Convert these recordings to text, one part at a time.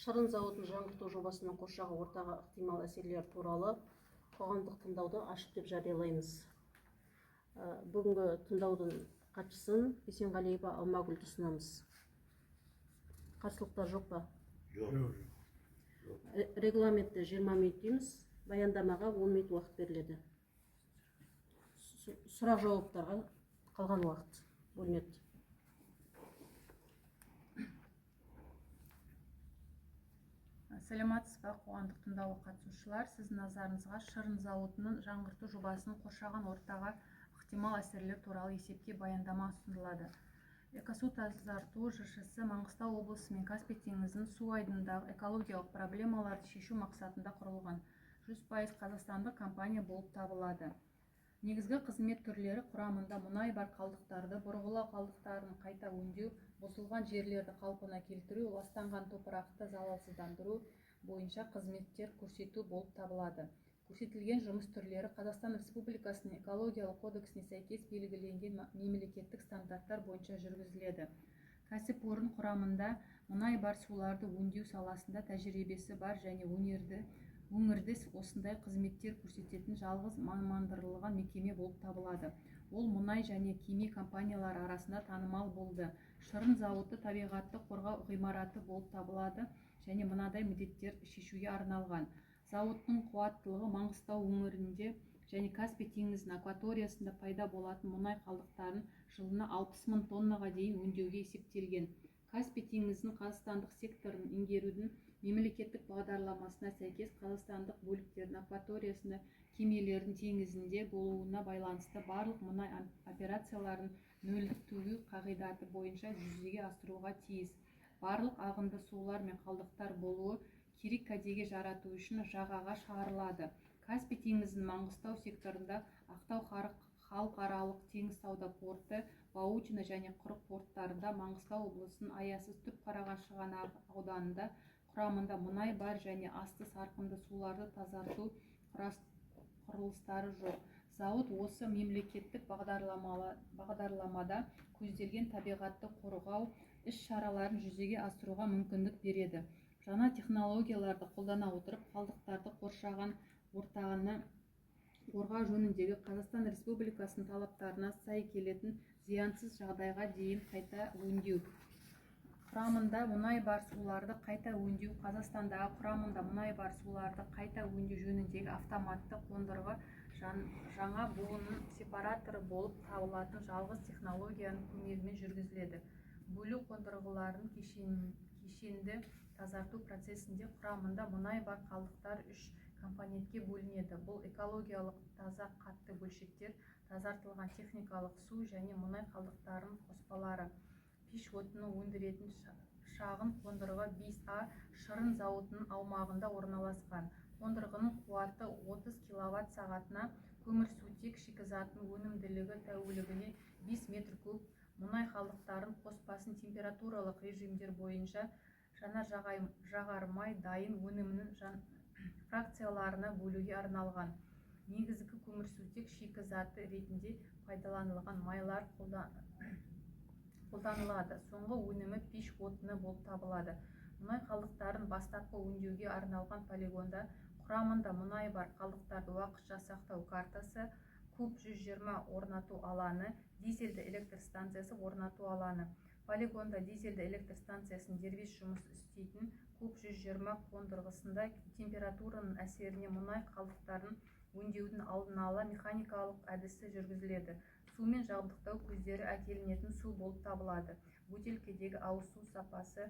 Шырын зауытын жаңғырту жобасының қоршаған ортаға ықтимал әсерлері туралы қоғамдық тыңдауды ашық деп жариялаймыз. Бүгінгі тыңдаудың қатысысын Бесенғалиева Алмагүлді ұсынамыз. Қарсылықтар жоқ па? Жоқ. Регламентте 20 минут дейміз, баяндамаға 10 минут уақыт беріледі. Сұрақ жауаптарға қалған уақыт бөлінеді. Сәлеметсіз бе қоғамдық тыңдауға қатысушылар, сіздің назарыңызға шырын зауытының жаңғырту жобасының қоршаған ортаға ықтимал әсерлер туралы есепке баяндама ұсынылады. Экосу тазарту ЖШС Маңғыстау облысы мен Каспий теңізінің су айдынындағы экологиялық проблемаларды шешу мақсатында құрылған 100% қазақстандық компания болып табылады. Негізгі қызмет түрлері құрамында мұнай бар қалдықтарды, бұрғылау қалдықтарын қайта өңдеу, бұзылған жерлерді қалпына келтіру, ластанған топырақты залалсыздандыру бойынша қызметтер көрсету болып табылады. Көрсетілген жұмыс түрлері Қазақстан Республикасының экологиялық кодексіне сәйкес белгіленген мемлекеттік стандарттар бойынша жүргізіледі. Кәсіпорын құрамында мұнай бар суларды өңдеу саласында тәжірибесі бар және өңірде осындай қызметтер көрсететін жалғыз мамандандырылған мекеме болып табылады. Ол мұнай және химия компаниялары арасында танымал болды. Шырын зауыты табиғатты қорғау ғимараты болып табылады және мынадай міндеттер шешуге арналған. Зауыттың қуаттылығы Маңғыстау өңірінде және Каспий теңізінің акваториясында пайда болатын мұнай қалдықтарын жылына 60 мың тоннаға дейін өңдеуге есептелген. Каспий теңізінің қазақстандық секторын игерудің мемлекеттік бағдарламасына сәйкес қазақстандық бөліктердің акваториясында кемелердің теңізінде болуына байланысты барлық мұнай операцияларын нөлдік төгу қағидаты бойынша жүзеге асыруға тиіс. Барлық ағынды сулар мен қалдықтар болуы керек кәдеге жарату үшін жағаға шығарылады. Каспий теңізінің Маңғыстау секторында Ақтау халықаралық теңіз сауда порты, Баутино және Құрық порттарында, Маңғыстау облысының Аясыз Түпқараған шығанағы ауданында құрамында мұнай бар және асты сарқынды суларды тазарту құрылыстары жоқ. Зауыт осы мемлекеттік бағдарламада көзделген табиғатты қорғау іс-шараларын жүзеге асыруға мүмкіндік береді. Жаңа технологияларды қолдана отырып, қалдықтарды қоршаған ортаны қорғау жөніндегі Қазақстан Республикасының талаптарына сай келетін зиянсыз жағдайға дейін қайта өңдеу. Құрамында мұнай бар суларды қайта өңдеу. Қазақстандағы құрамында мұнай бар суларды қайта өңдеу жөніндегі автоматты қондырғы жаңа буынның сепараторы болып табылатын жалғыз технологияның көмегімен жүргізіледі. Бөлу қондырғыларын кешенді тазарту процесінде құрамында мұнай бар қалдықтар 3 компонентке бөлінеді. Бұл экологиялық таза қатты бөлшектер, тазартылған техникалық су және мұнай қалдықтарының қоспалары. Пеш отыны өндіретін шағын қондырғы 5А шырын зауытының аумағында орналасқан. Қондырғының қуаты 30 киловатт сағатына, көмірсутек шикізатының өнімділігі тәулігіне 5 метр куб, мұнай қалдықтарын қоспасын температуралық режимдер бойынша жанар-жағармай дайын өнімнің фракцияларына бөлуге арналған. Негізгі көмірсутек шикізаты ретінде пайдаланылған майлар қолданылады. Соңғы өнімі пеш отыны болып табылады. Мұнай қалдықтарын бастапқы өңдеуге арналған полигонда құрамында мұнай бар қалдықтарды уақытша сақтау картасы, куб 120 орнату алаңы, дизельді электр станциясы орнату алаңы. Полигонда дизельді электр станциясын дербес жұмыс істейтін куб 120 қондырғысында температураның әсеріне мұнай қалдықтарын өңдеудің алдын ала механикалық әдісі жүргізіледі. Сумен жабдықтау көздері әкелінетін су болып табылады. Бөтелкедегі ауыз су сапасы,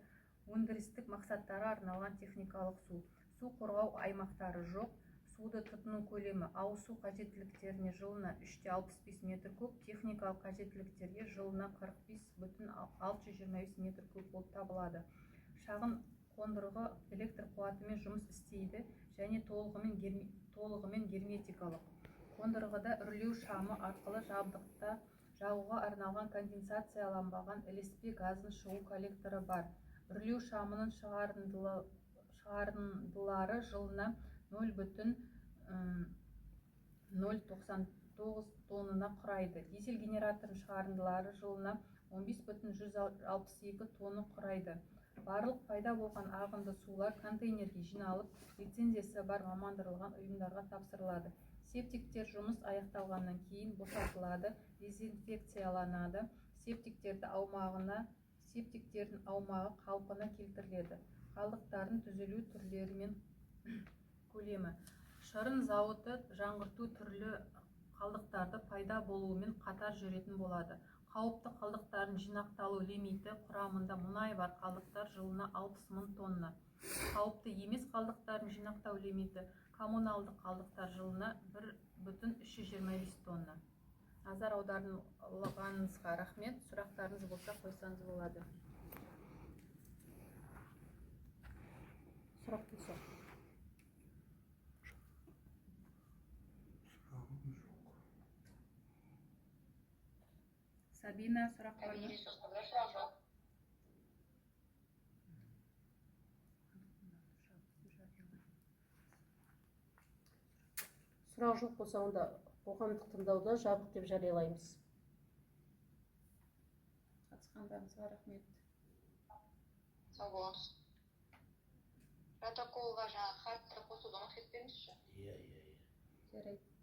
өндірістік мақсаттары арналған техникалық су. Су қорғау аймақтары жоқ. Суды тұтыну көлемі ауыз су қажеттіліктеріне жылына 3,65 метр куб, техникалық қажеттіліктерге жылына 45,625 метр куб болып табылады. Шағын қондырғы электр қуатымен жұмыс істейді және толығымен герметикалық. Қондырғыда үрлеу шамы арқылы жабдықта жағуға арналған конденсацияланбаған ілеспе газын шығу коллекторы бар. Үрлеу шамының шығарындылары жылына 0,099 тоннаны құрайды. Дизель генераторының шығарындылары жылына 15,162 тонны құрайды. барлық пайда болған ағынды сулар контейнерге жиналып, лицензиясы бар мамандырылған ұйымдарға тапсырылады. Септиктер жұмыс аяқталғаннан кейін босатылады, дезинфекцияланады. Септиктердің аумағы қалпына келтіріледі. Қалдықтардың түзілу түрлері мен көлемі. Шырын зауыты жаңғырту түрлі қалдықтарды пайда болуымен қатар жүретін болады. Қауіпті қалдықтардың жинақталу лимиті құрамында мұнай бар қалдықтар жылына 60 мың тонна. Қауіпті емес қалдықтардың жинақтау лимиті коммуналды қалдықтар жылына 1,325 тонна. Назар аударғаныңызға рахмет. Сұрақтарыңыз болса қойсаңыз болады. Сұрақ болса. Сабина, сұрақ бар ма? Сұрақ жоқ болса, онда қоғамдық тыңдауды жабық деп жариялаймыз. Қатысқандарыңызға рахмет. Сау болыңыз. Протоколға жаңа хатты қосуды ұмытып кетпеңізші. Жарайды.